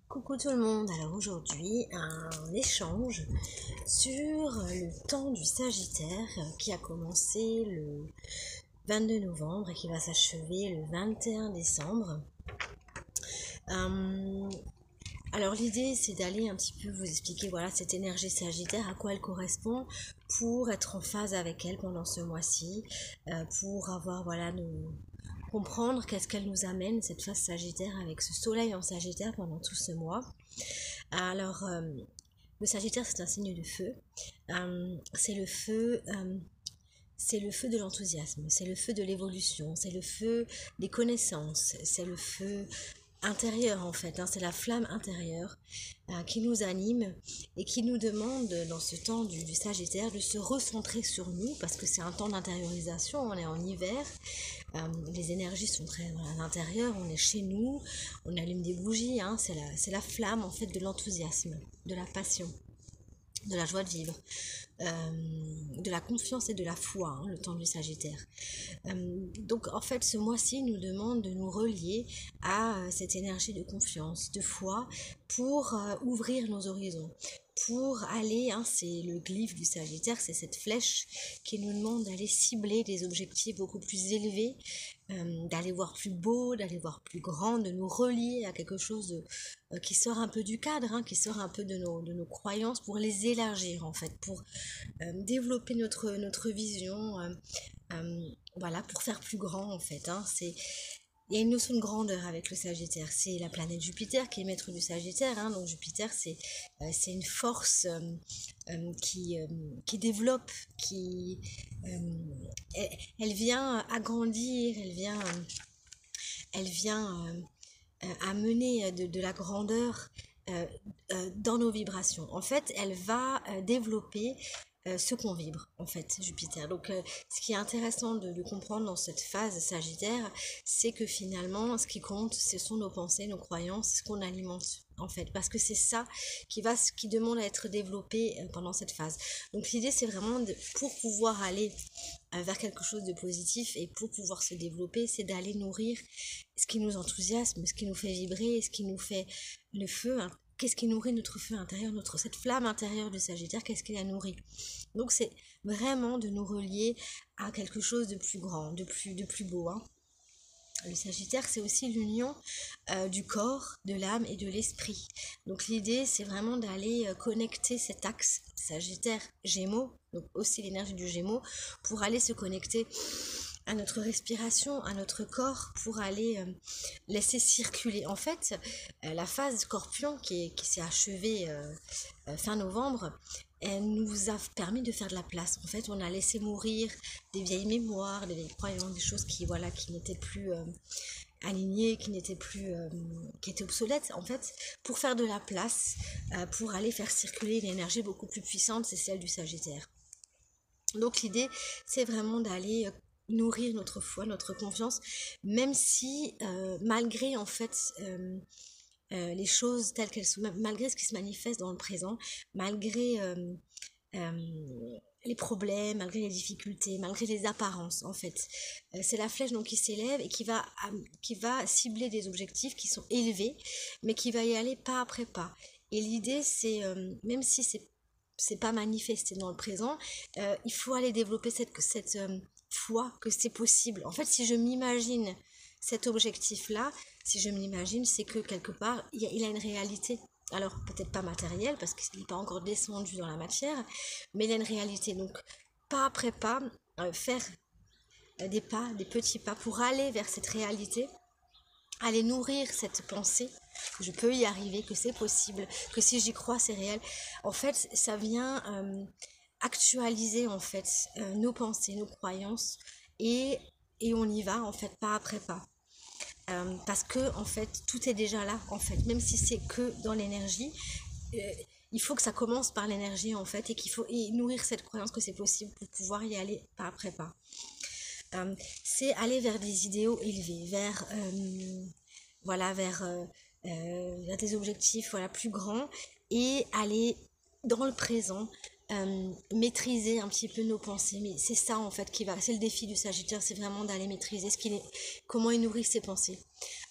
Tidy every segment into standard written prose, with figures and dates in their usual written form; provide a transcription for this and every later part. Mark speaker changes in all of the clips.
Speaker 1: Coucou tout le monde, alors aujourd'hui un échange sur le temps du Sagittaire qui a commencé le 22 novembre et qui va s'achever le 21 décembre. Euh, alors l'idée c'est d'aller un petit peu vous expliquer voilà cette énergie Sagittaire, à quoi elle correspond pour être en phase avec elle pendant ce mois-ci, pour avoir voilà comprendre qu'est-ce qu'elle nous amène cette phase Sagittaire avec ce soleil en Sagittaire pendant tout ce mois. Alors, le Sagittaire, c'est un signe de feu. C'est le feu. C'est le feu de l'enthousiasme, c'est le feu de l'évolution, c'est le feu des connaissances, c'est le feu intérieur en fait, hein, c'est la flamme intérieure qui nous anime et qui nous demande dans ce temps du Sagittaire de se recentrer sur nous parce que c'est un temps d'intériorisation, on est en hiver, les énergies sont très voilà, à l'intérieur, on est chez nous, on allume des bougies, hein, c'est la flamme en fait de l'enthousiasme, de la passion, de la joie de vivre, de la confiance et de la foi, hein, le temps du Sagittaire. Donc en fait ce mois-ci nous demande de nous relier à cette énergie de confiance, de foi pour ouvrir nos horizons. Pour aller, hein, c'est le glyphe du Sagittaire, c'est cette flèche qui nous demande d'aller cibler des objectifs beaucoup plus élevés, d'aller voir plus beau, d'aller voir plus grand, de nous relier à quelque chose qui sort un peu du cadre, hein, qui sort un peu de nos croyances pour les élargir en fait, pour développer notre vision, voilà, pour faire plus grand en fait. Hein, il y a une notion de grandeur avec le Sagittaire. C'est la planète Jupiter qui est maître du Sagittaire. Hein, donc Jupiter, c'est une force qui développe, elle vient agrandir, elle vient amener de la grandeur dans nos vibrations. En fait, elle va développer ce qu'on vibre, en fait, Jupiter. Donc, ce qui est intéressant de comprendre dans cette phase Sagittaire, c'est que finalement, ce qui compte, ce sont nos pensées, nos croyances, ce qu'on alimente, en fait, parce que c'est ça qui demande à être développé pendant cette phase. Donc, l'idée, c'est vraiment pour pouvoir aller vers quelque chose de positif et pour pouvoir se développer, c'est d'aller nourrir ce qui nous enthousiasme, ce qui nous fait vibrer, ce qui nous fait le feu, hein. Qu'est-ce qui nourrit notre feu intérieur, cette flamme intérieure du Sagittaire, qu'est-ce qui la nourrit? Donc c'est vraiment de nous relier à quelque chose de plus grand, de plus beau, hein. Le Sagittaire, c'est aussi l'union du corps, de l'âme et de l'esprit. Donc l'idée, c'est vraiment d'aller connecter cet axe Sagittaire-Gémeaux, donc aussi l'énergie du Gémeaux, pour aller se connecter à notre respiration, à notre corps, pour aller laisser circuler. En fait, la phase Scorpion qui s'est achevée fin novembre, elle nous a permis de faire de la place. En fait, on a laissé mourir des vieilles mémoires, des vieilles croyances, des choses qui, voilà, qui n'étaient plus alignées, qui étaient obsolètes, en fait, pour faire de la place, pour aller faire circuler une énergie beaucoup plus puissante, c'est celle du Sagittaire. Donc l'idée, c'est vraiment d'aller nourrir notre foi, notre confiance, même si malgré en fait les choses telles qu'elles sont, malgré ce qui se manifeste dans le présent, malgré les problèmes, malgré les difficultés, malgré les apparences en fait. C'est la flèche donc qui s'élève et qui va cibler des objectifs qui sont élevés, mais qui va y aller pas après pas. Et l'idée c'est, même si c'est pas manifesté dans le présent, il faut aller développer cette foi que c'est possible. En fait, si je m'imagine cet objectif-là, si je m'imagine, c'est que quelque part, il a une réalité. Alors, peut-être pas matérielle, parce qu'il n'est pas encore descendu dans la matière, mais il a une réalité. Donc, pas après pas, faire des pas, des petits pas pour aller vers cette réalité, aller nourrir cette pensée que je peux y arriver, que c'est possible, que si j'y crois, c'est réel. En fait, ça vient actualiser en fait nos pensées, nos croyances et on y va en fait pas après pas. Parce que en fait tout est déjà là en fait, même si c'est que dans l'énergie, euh, il faut que ça commence par l'énergie en fait et qu'il faut nourrir cette croyance que c'est possible pour pouvoir y aller pas après pas. C'est aller vers des idéaux élevés, vers voilà vers des objectifs voilà plus grands et aller dans le présent, maîtriser un petit peu nos pensées. Mais c'est ça en fait c'est le défi du Sagittaire, c'est vraiment d'aller maîtriser comment il nourrit ses pensées,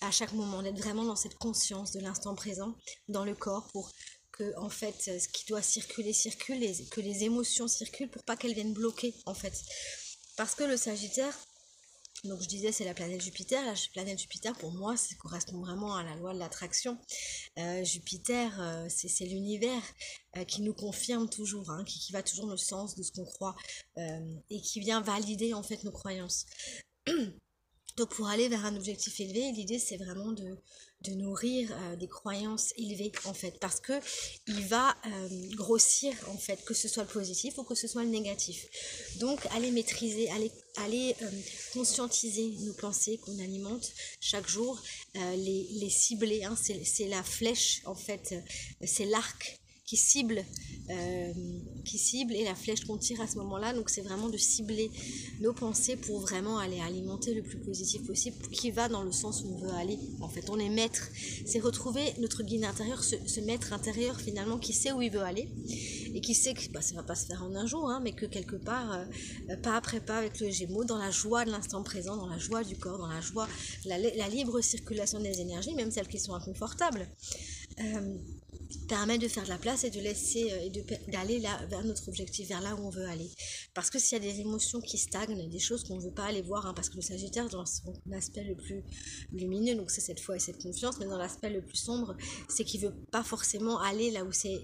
Speaker 1: à chaque moment, d'être vraiment dans cette conscience de l'instant présent, dans le corps, pour que en fait ce qui doit circuler circule, et que les émotions circulent pour pas qu'elles viennent bloquer en fait. Parce que le Sagittaire, donc je disais c'est la planète Jupiter, la planète Jupiter pour moi ça correspond vraiment à la loi de l'attraction. Jupiter c'est l'univers qui nous confirme toujours, hein, qui va toujours dans le sens de ce qu'on croit, et qui vient valider en fait nos croyances. Donc pour aller vers un objectif élevé, l'idée c'est vraiment de nourrir des croyances élevées en fait, parce que il va grossir en fait, que ce soit le positif ou que ce soit le négatif. Donc aller maîtriser, aller conscientiser nos pensées qu'on alimente chaque jour, les cibler, hein, c'est la flèche en fait, c'est l'arc euh, qui cible et la flèche qu'on tire à ce moment-là. Donc c'est vraiment de cibler nos pensées pour vraiment aller alimenter le plus positif possible, qui va dans le sens où on veut aller. En fait, on est maître. C'est retrouver notre guide intérieur, ce maître intérieur finalement qui sait où il veut aller et qui sait que ça va pas se faire en un jour, hein, mais que quelque part, pas après pas avec le Gémeaux, dans la joie de l'instant présent, dans la joie du corps, dans la joie, la libre circulation des énergies, même celles qui sont inconfortables. Permet de faire de la place et de laisser d'aller là vers notre objectif, vers là où on veut aller. Parce que s'il y a des émotions qui stagnent, des choses qu'on ne veut pas aller voir, hein, parce que le Sagittaire dans son aspect le plus lumineux, donc c'est cette foi et cette confiance, mais dans l'aspect le plus sombre, c'est qu'il veut pas forcément aller là où c'est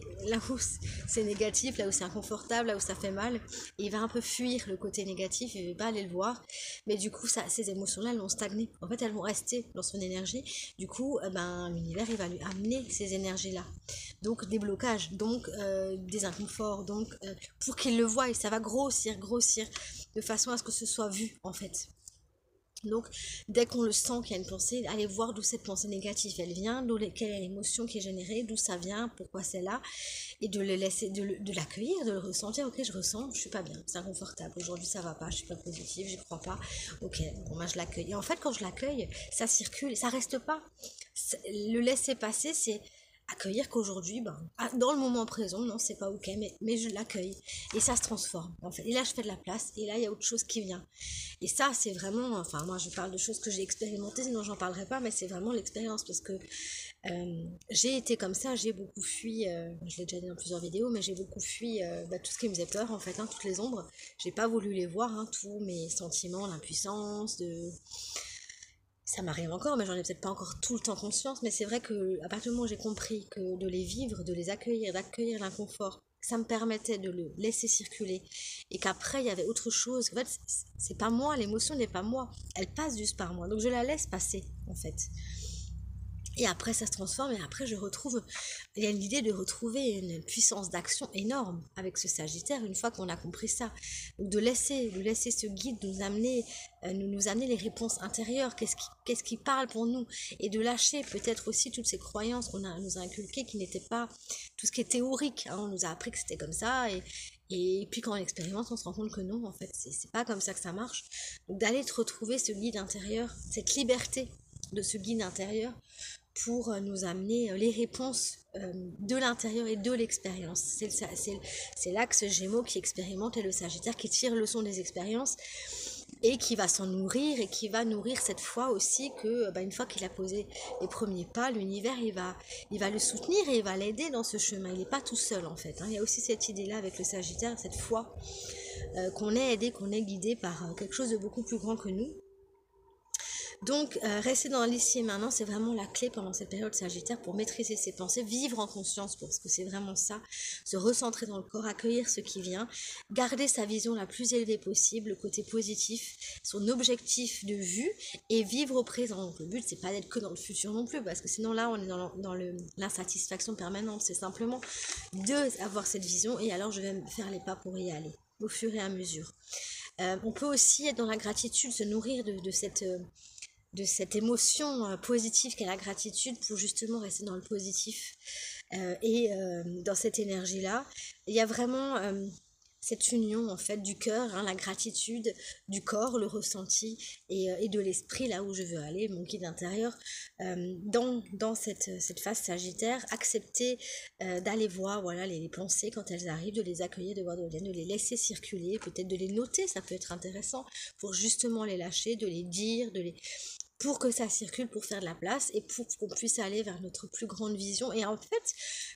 Speaker 1: négatif, là où c'est inconfortable, là où ça fait mal, et il va un peu fuir le côté négatif, il veut pas aller le voir, mais du coup ces émotions-là elles vont stagner, en fait elles vont rester dans son énergie, du coup l'univers il va lui amener ces énergies-là. Donc des blocages, donc des inconforts, donc pour qu'il le voie, et ça va grossir, de façon à ce que ce soit vu en fait. Donc dès qu'on le sent qu'il y a une pensée, allez voir d'où cette pensée négative elle vient, quelle est l'émotion qui est générée, d'où ça vient, pourquoi c'est là, et de le laisser, de l'accueillir, de le ressentir. Ok, je ressens, je suis pas bien, c'est inconfortable, aujourd'hui ça va pas, je suis pas positive, j'y crois pas, ok, bon moi je l'accueille. Et en fait quand je l'accueille, ça circule, ça reste pas. Le laisser passer, c'est accueillir qu'aujourd'hui, dans le moment présent, non, c'est pas ok, mais je l'accueille. Et ça se transforme, en fait. Et là, je fais de la place, et là, il y a autre chose qui vient. Et ça, c'est vraiment, enfin, moi, je parle de choses que j'ai expérimentées, sinon j'en parlerai pas, mais c'est vraiment l'expérience, parce que j'ai été comme ça, j'ai beaucoup fui, je l'ai déjà dit dans plusieurs vidéos, mais j'ai beaucoup fui tout ce qui me faisait peur, en fait, hein, toutes les ombres. J'ai pas voulu les voir, hein, tous mes sentiments, l'impuissance, ça m'arrive encore, mais j'en ai peut-être pas encore tout le temps conscience, mais c'est vrai que à partir du moment où j'ai compris que de les vivre, de les accueillir, d'accueillir l'inconfort, ça me permettait de le laisser circuler, et qu'après il y avait autre chose. En fait, c'est pas moi, l'émotion n'est pas moi, elle passe juste par moi, donc je la laisse passer en fait. Et après, ça se transforme, et après, il y a l'idée de retrouver une puissance d'action énorme avec ce Sagittaire, une fois qu'on a compris ça. Donc, de laisser ce guide nous amener les réponses intérieures, qu'est-ce qui parle pour nous, et de lâcher peut-être aussi toutes ces croyances nous a inculquées, qui n'étaient pas tout ce qui est théorique, hein. On nous a appris que c'était comme ça, et puis quand on expérimente, on se rend compte que non, en fait, c'est pas comme ça que ça marche. Donc, d'aller retrouver ce guide intérieur, cette liberté de ce guide intérieur, pour nous amener les réponses de l'intérieur et de l'expérience. C'est l'axe Gémeaux qui expérimente, et le Sagittaire qui tire leçon des expériences, et qui va s'en nourrir, et qui va nourrir cette foi aussi que une fois qu'il a posé les premiers pas, l'univers il va le soutenir, et il va l'aider dans ce chemin. Il n'est pas tout seul en fait, hein. Il y a aussi cette idée-là avec le Sagittaire, cette foi qu'on est aidé, qu'on est guidé par quelque chose de beaucoup plus grand que nous. Donc, rester dans l'ici et maintenant, c'est vraiment la clé pendant cette période Sagittaire pour maîtriser ses pensées, vivre en conscience, parce que c'est vraiment ça, se recentrer dans le corps, accueillir ce qui vient, garder sa vision la plus élevée possible, le côté positif, son objectif de vue, et vivre au présent. Donc, le but, c'est pas d'être que dans le futur non plus, parce que sinon là, on est dans l'insatisfaction permanente. C'est simplement d'avoir cette vision, et alors je vais faire les pas pour y aller, au fur et à mesure. On peut aussi être dans la gratitude, se nourrir de cette émotion positive qu'est la gratitude, pour justement rester dans le positif et dans cette énergie-là. Il y a vraiment cette union en fait du cœur, hein, la gratitude, du corps, le ressenti, et de l'esprit, là où je veux aller, mon guide intérieur, dans cette phase Sagittaire, accepter d'aller voir voilà, les pensées quand elles arrivent, de les accueillir, de voir d'où elles viennent, de les laisser circuler, peut-être de les noter, ça peut être intéressant, pour justement les lâcher, de les dire, pour que ça circule, pour faire de la place et pour qu'on puisse aller vers notre plus grande vision. Et en fait,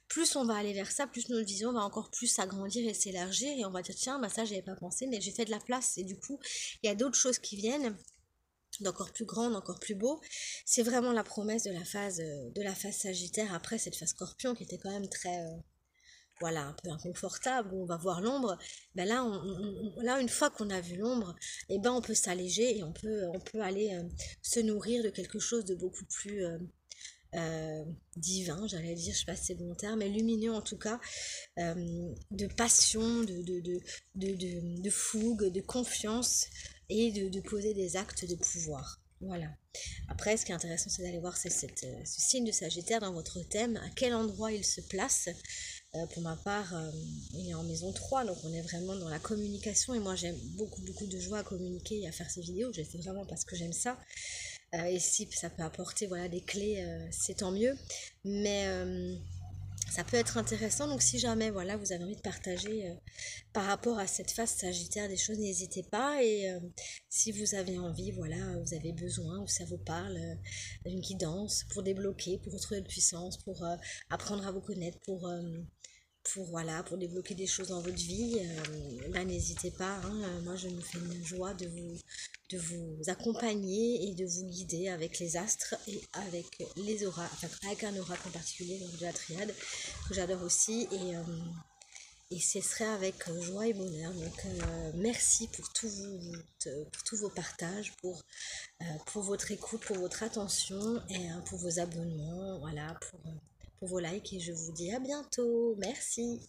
Speaker 1: plus on va aller vers ça, plus notre vision va encore plus s'agrandir et s'élargir et on va dire tiens, bah ça j'avais pas pensé, mais j'ai fait de la place et du coup, il y a d'autres choses qui viennent d'encore plus grande, encore plus beau. C'est vraiment la promesse de la phase Sagittaire après cette phase Scorpion qui était quand même très voilà, un peu inconfortable, où on va voir l'ombre. Ben là, là, une fois qu'on a vu l'ombre, eh ben, on peut s'alléger et on peut aller se nourrir de quelque chose de beaucoup plus divin, j'allais dire, je sais pas si c'est le bon terme, mais lumineux en tout cas, de passion, de fougue, de confiance et de poser des actes de pouvoir. Voilà. Après, ce qui est intéressant, c'est d'aller voir ce signe de Sagittaire dans votre thème, à quel endroit il se place. Pour ma part, il est en maison 3, donc on est vraiment dans la communication. Et moi, j'aime beaucoup de joie à communiquer et à faire ces vidéos. Je les fais vraiment parce que j'aime ça. Et si ça peut apporter voilà, des clés, c'est tant mieux. Mais ça peut être intéressant. Donc si jamais voilà, vous avez envie de partager par rapport à cette phase Sagittaire des choses, n'hésitez pas. Et si vous avez envie, voilà, vous avez besoin, ou ça vous parle, d'une guidance pour débloquer, pour retrouver de puissance, pour apprendre à vous connaître, voilà, pour débloquer des choses dans votre vie, bah, n'hésitez pas, hein, moi je me fais une joie de vous accompagner et de vous guider avec les astres et avec les auras, enfin avec un oracle en particulier, donc de la triade, que j'adore aussi, et ce serait avec joie et bonheur. Donc merci pour tous vos partages, pour votre écoute, pour votre attention et pour vos abonnements, voilà, pour vos likes et je vous dis à bientôt. Merci.